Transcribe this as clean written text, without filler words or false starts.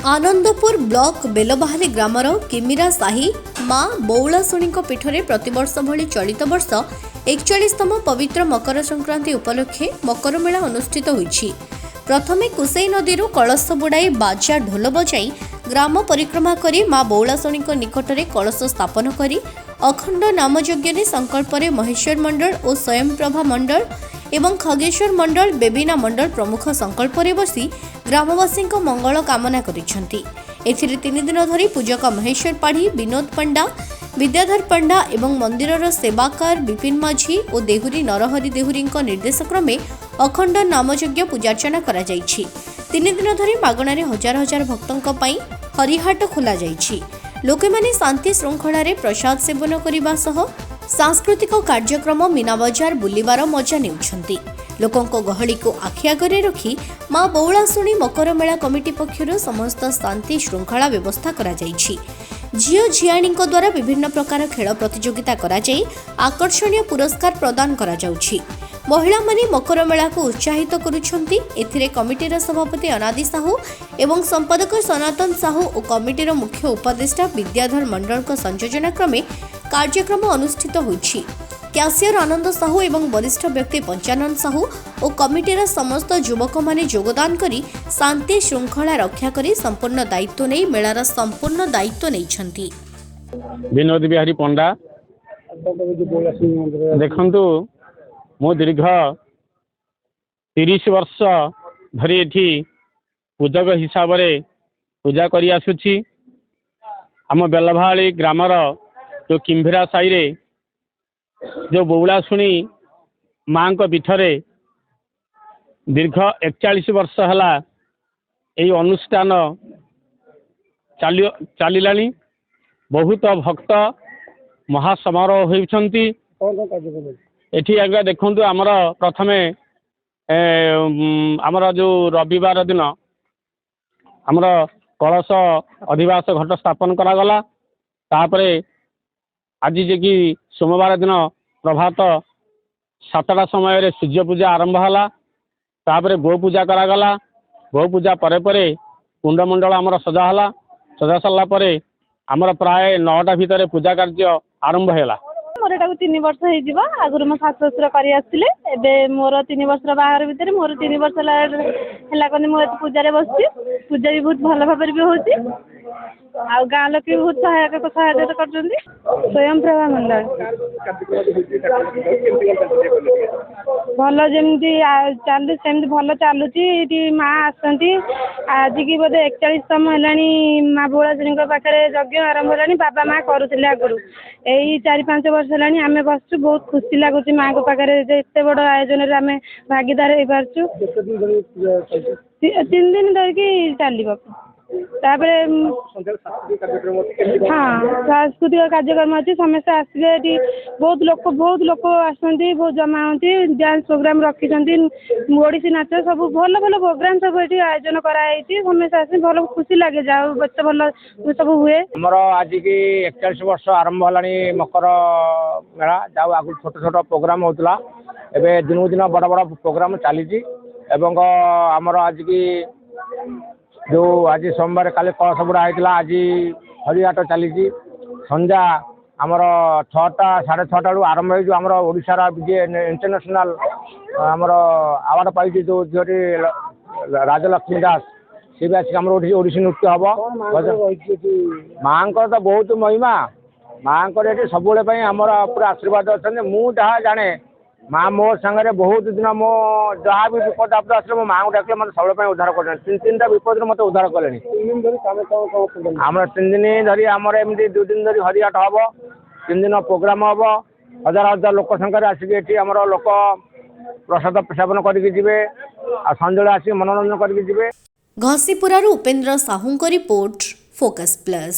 Anandpur block बेलबाहाली grammar किमिरा साही माँ बौलाशुणी पीठरे प्रतिवर्ष भली चलित वर्ष 41तम पवित्र मकर संक्रांति उपलक्षे मकर मेला अनुष्ठित होईछि। प्रथमे कुसई नदी कलश बुड़ाई बाजा ढोल बजाई ग्राम परिक्रमा करी माँ बौलाशुणी निकटरे कलश स्थापन करी अखंड नामयज्ञ संकल्प महेश्वर मंडल और स्वयंप्रभा मंडल एवं खगेश्वर मंडल बेबीना मंडल प्रमुख संकल्प बसी ग्रामवासी मंगल कामना करिसेंति। एथिरे 3 दिन धरी पूजक महेश्वर पाढ़ी, विनोद पंडा, विद्याधर पंडा एवं मंदिरर सेवाकार विपिन माझी और देहुरी नरहरि देहुरी निर्देशक्रमे अखंड नामयज्ञ पूजार्चना करा जायछि। 3 दिन धरी मागणारे हजार हजार भक्तों पई हरिहाट खोला जायछि। लोके माने शांति श्रृंखलारे प्रसाद सेवन करिबा सह सांस्कृतिक कार्यक्रम मीना बजार बुलिबार मजा नेउछंती। लोकंको गहली को आखि आगरे रखी माँ बौलाशुणी मकर मेला कमिटी पक्षर समस्त शांति श्रृंखला व्यवस्था करा जायछि। झियो झियाणीଙ୍କ द्वारा विभिन्न प्रकार खेल प्रतियोगिता करा जाई आकर्षणीय पुरस्कार प्रदान करा जाउछि। महिला माने मकर मेला को उत्साहित करुछंती। एथिरे कमिटीर सभापति अनादि साहू एवं संपादक सनातन साहू और कमिटीर मुख्य उपदेष्टा विद्याधर मंडलक संयोजना क्रमे कार्यक्रम अनुष्ठित होइछि। कैशियर आनंद साहू एवं वरिष्ठ व्यक्ति पंचानन साहू और कमिटीर समस्त युवक माने योगदान करी शांति श्रृंखला रक्षा करी संपूर्ण दायित्व नहीं मेलार संपूर्ण दायित्व नहीं। विनोद बिहारी पंडा देखंतु मो दीर्घ 30 वर्ष धरी एठी पूजक हिसाब रे पूजा करी आसुछि। आम बेलभाली ग्रामर जो किम्भिरा साई रे जो बौलाशुणी माँ पीठरे दीर्घ 41 वर्ष हला यही अनुष्ठान चलिलानी। बहुत भक्त महासमारोह होइछंती। एठी आगे देखंतु आमर प्रथमे आमर जो रविवार दिन आमर कलश अधिवास घट स्थापन करा गला। तापरे आज जे कि सोमवार दिन प्रभात 7टा समय सूर्य पूजा आरंभ हला। तापरे गो पूजा करा गला। गो पूजा परे परे कुंडमंडल आमर सजा हला। सजा सरला परे आमर प्राय 9टा भितर पूजा कार्य आरंभ हैला। मोर 3 वर्ष हो आगुरी मो सास ससुर कर मोर 3 वर्ष बाहर भितर मोर 3 वर्ष है मुझे पूजा बस पूजा भी बहुत भल भाव भी हो गाँ लोक भी बहुत सहायता कर स्वयं प्रभा मंडल भल जमी चलु सेमती भल चलुची माँ आसती। आज की बोधे 41तम है माँ बौलाशुणी पाखे यज्ञ आरंभ है। बाबा माँ करुले आगुरी यही 4-5 वर्ष है आम बसु बहुत खुशी लगुच माँ को पाखे एत बड़ आयोजन आम भागीदार हो पार्छु। 3 दिन धरिकी चलो हाँ सांस्कृतिक कार्यक्रम अच्छी समस्त आसबे। बहुत लोक आसती बहुत जमा होती डांस प्रोग्राम रखी ओडिसी नाच सब भल भल प्रोग्राम सब ये आयोजन कराई समस्त आस भल खुशी लगे जाओ बच्चे भल सब हुए। आमर आज की 41 वर्ष आरंभ है मकर मेला जाओ आगु छोट छोट प्रोग्राम होता एवं दिन दिन बड़ बड़ प्रोग्राम चली आमर आज की जो आज सोमवार काले कलश बुड़ा होता आज हरिहाट चली संध्या आमर 6टा 6:30 आरंभ हो आमर ओडिशार इंटरनेशनल आमर अवार्ड पाई जो झीटी राजलक्ष्मी दास सी भी आम ओडिसी नृत्य हम माँ तो बहुत महिमा माँ सब आमर पूरा आशीर्वाद अच्छा मुझे जहाँ जाने माँ मो सांगे बहुत दिन मो जहाँ भी विपद आपद आस माँ को डाक मतलब सब उद्धार कर 3-3टा विपद मत उद्धार कले। आम 3 दिन धरी आमर एमती 2 दिन धरी हरिहाट हम 3 दिन प्रोग्राम हम हजार हजार लोक संख्यार आसिक आमर लोक प्रसाद सेवन करके संजय आसिक मनोरंजन करके। घसीपुरारू Upendra Sahu report focus plus.